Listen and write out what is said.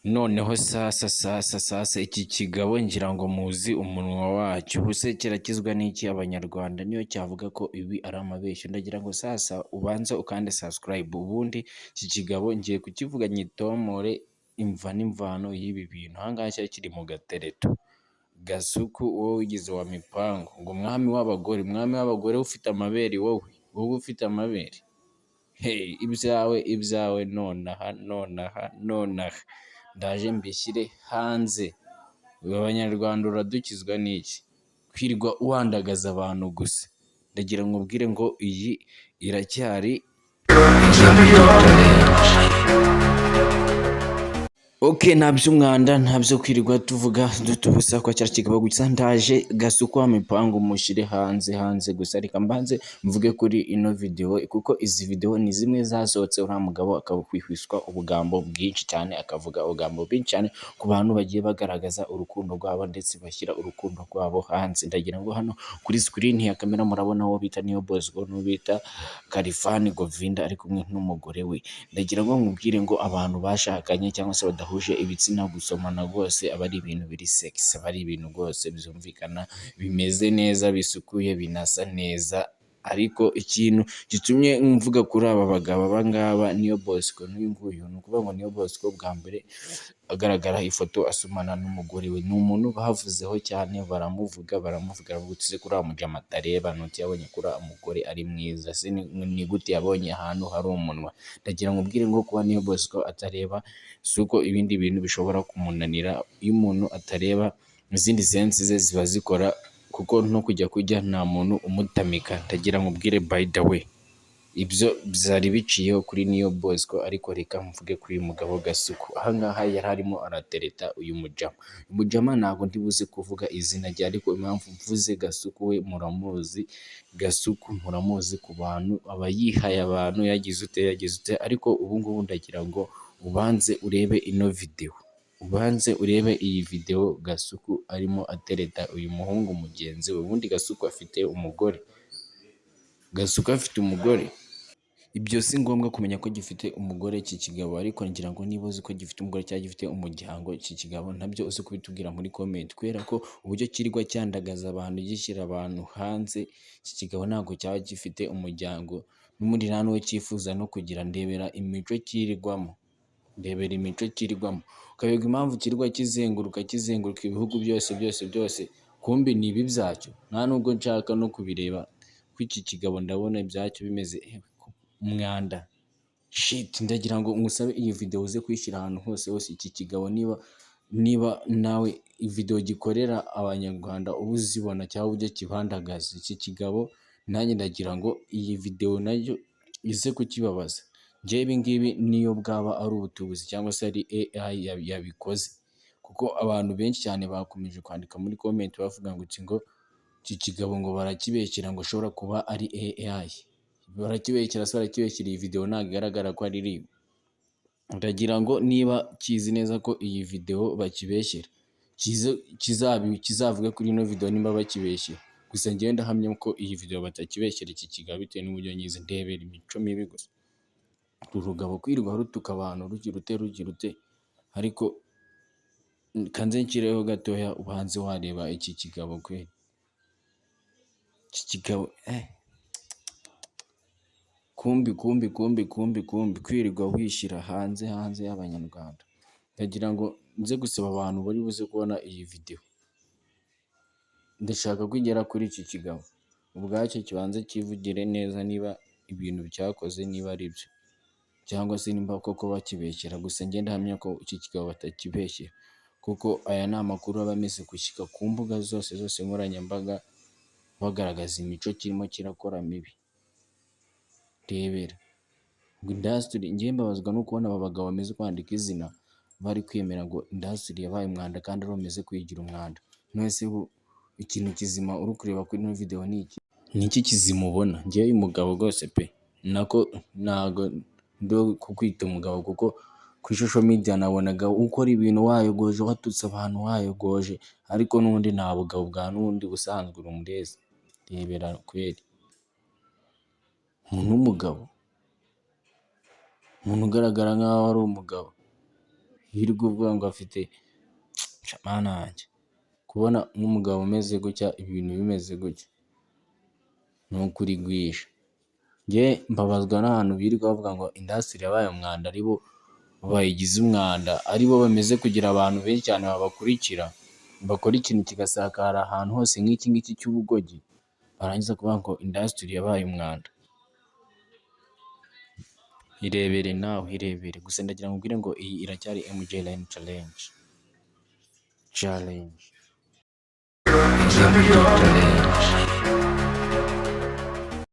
Noneho sasa iki kigabo ngira ngo muzi umunwa wacyo, ubuse kirakizwa n'iki abanyarwanda niyo cyavuga ko ibi ari amabeshyo? Ndagira ngo sasa ubanze ukande subscribe, ubundi iki kigabo ngiye kukivuga nyitomore imva n'imvano y'ibi bintu. Aha ngaha cyari kiri mu gatereto. Gasuku wowe wigize wa mipangu ngo mwami w'abagore ufite amabere wowe ufite amabere. Hey, ibyawe nonaha ndaje mbishyire hanze. Abanyarwanda uradukizwa n'iki? Kwirirwa wandagaza abantu gusa. Ndagira ngo ubwire ngo iyi iracyari nta by'umwanda, nta byo kwirirwa tuvuga dutubusa kwa cyari kigabo gusa. Ndaje Gasuku wa mipangu mushyire hanze gusa. Reka mbanze mvuge kuri ino video kuko izi video ni zimwe zasohotse uriya mugabo akakwihwiswa ubugambo bwinshi cyane, akavuga ubugambo bwinshi cyane ku bantu bagiye bagaragaza urukundo rwabo ndetse bashyira urukundo rwabo hanze. Ndagira ngo hano kuri screen ya kamera murabona uwo bita Niyo Bosco n'uwo bita Khalfan Govinda ari kumwe n'umugore we. Ndagira ngo nkubwire ngo abantu bashakanye cyangwa se badahuje ibitsina gusomana rwose aba ari ibintu biri sexy, aba ari ibintu rwose byumvikana, bimeze neza, bisukuye, binasa neza. Ariko ikintu gitumye mvuga kuri aba bagabo aba ngaba Niyo Bosco n'uyu nguyu, ni ukuvuga ngo Niyo Bosco bwa mbere agaragara ifoto asomana n'umugore we, ni umuntu bavuzeho cyane, baramuvuga baravuze kuri uriya mujama atareba, ntuti yabonye kuri uriya mugore ari mwiza se ni gute yabonye ahantu hari umunwa? Ndagira ngo ubwire ngo kuba Niyo Bosco atareba si uko ibindi bintu bishobora kumunanira. Iyo umuntu atareba izindi sensi ze ziba zikora, kuko no kujya nta muntu umutamika. Ndagira ngo ubwire by the way ibyo byari biciyeho kuri Niyo Bosco, ariko reka mvuge kuri uyu mugabo Gasuku. Aha ngaha yari arimo aratereta uyu mujama ntabwo ndibuze kuvuga izina rye, ariko impamvu mvuze Gasuku we muramuzi. Gasuku muramuzi ku bantu aba yihaye abantu, yagize ute, ariko ubu ngubu ndagira ngo ubanze urebe ino video, ubanze urebe iyi video Gasuku arimo atereta uyu muhungu mugenzi we. Ubundi Gasuku afite umugore, ibyo si ngombwa kumenya ko gifite umugore iki kigabo, ariko ngira ngo niba uzi ko gifite umugore cyangwa gifite umuryango iki kigabo, nabyo uzi kubitubwira muri comment, kubera ko uburyo kirirwa cyandagaza abantu gishyira abantu hanze, iki kigabo ntabwo cyaba gifite umuryango n'ubundi nta n'uwo cyifuza no kugira. Ndebera imico kirirwamo, ukayoga impamvu kirirwa kizenguruka ibihugu byose, kumbi ni ibi byacyo. Nta nubwo nshaka no kubireba ko iki kigabo ndabona ibyacyo bimeze umwanda shit. Ndagira ngo ngusabe iyi video uze kuyishyira ahantu hose iki kigabo, niba nawe video gikorera abanyarwanda uba uzibona cyangwa ujya kibandagaza iki kigabo, nanjye ndagira ngo iyi video nayo ize kukibabaza. Njye ibi ngibi niyo bwaba ari ubutubuzi cyangwa se ari AI yabikoze, kuko abantu benshi cyane bakomeje kwandika muri comment bavuga ngo iki kigabo ngo barakibeshyira ngo ashobora kuba ari AI. Barakibeshyira iyi video ntabwo igaragara ko ari real. Ndagira ngo niba kizi neza ko iyi video bakibeshyira, kizavuge kuri ino video nimba bakibeshyira. Gusa njyewe ndahamya ko iyi video batakibeshyira iki kigabo bitewe n'uburyo nyizi. Ndebera imico mibi gusa, urugabo kwirirwa rutuka abantu rugira ute, ariko kanze nshyireho gatoya ubanze wareba iki kigabo kweli. Iki kigabo kumbi kwirirwa wishyira hanze y'abanyarwanda. Ndagira ngo nze gusaba abantu bari buze kubona iyi video, ndashaka ko igera kuri iki kigabo ubwacyo kibanze kivugire neza niba ibintu cyakoze niba ari byo, cyangwa se nimba koko bakibeshyera. Gusa njye ndahamya ko iki kigabo batakibeshyera, kuko aya ni amakuru aba ameze gushyika ku mbuga zose nkoranyambaga, bagaragaza imico kirimo kirakora mibi. Ndebera ngo industry, njye mbabazwa no kubona aba bagabo bameze kwandika izina bari kwemera ngo industry yabaye umwanda kandi ari bameze kwigira umwanda. Mwese ikintu kizima uri kureba kuri ino video ni iki kizima ubona? Njyewe uyu mugabo rwose pe ntago ndo kukwita umugabo, kuko ku social media nabonaga ukora ibintu wayogoje, watutse abantu wayogoje, ariko n'ubundi nta bugabo bwa n'ubundi busanzwe uri umurezi. Ndebera kweli umuntu w'umugabo, umuntu ugaragara nk'aho ari umugabo, Yirirwa uvuga ngo afite mana yanjye, kubona nk'umugabo umeze gutya ibintu bimeze gutya ni ukuri gwisha. Njye mbabazwa n'ahantu birirwa bavuga ngo industry yabaye umwanda, aribo bayigize umwanda, aribo bameze kugira abantu benshi cyane babakurikira, bakora ikintu kigasakara ahantu hose nk'iki ngiki cy'ubugogi, barangiza kuvuga ngo industry yabaye umwanda. Irebere nawe, irebere gusa. Ndagira ngo ubwire ngo iyi iracyari MJ Line challenge. MJ Challenge.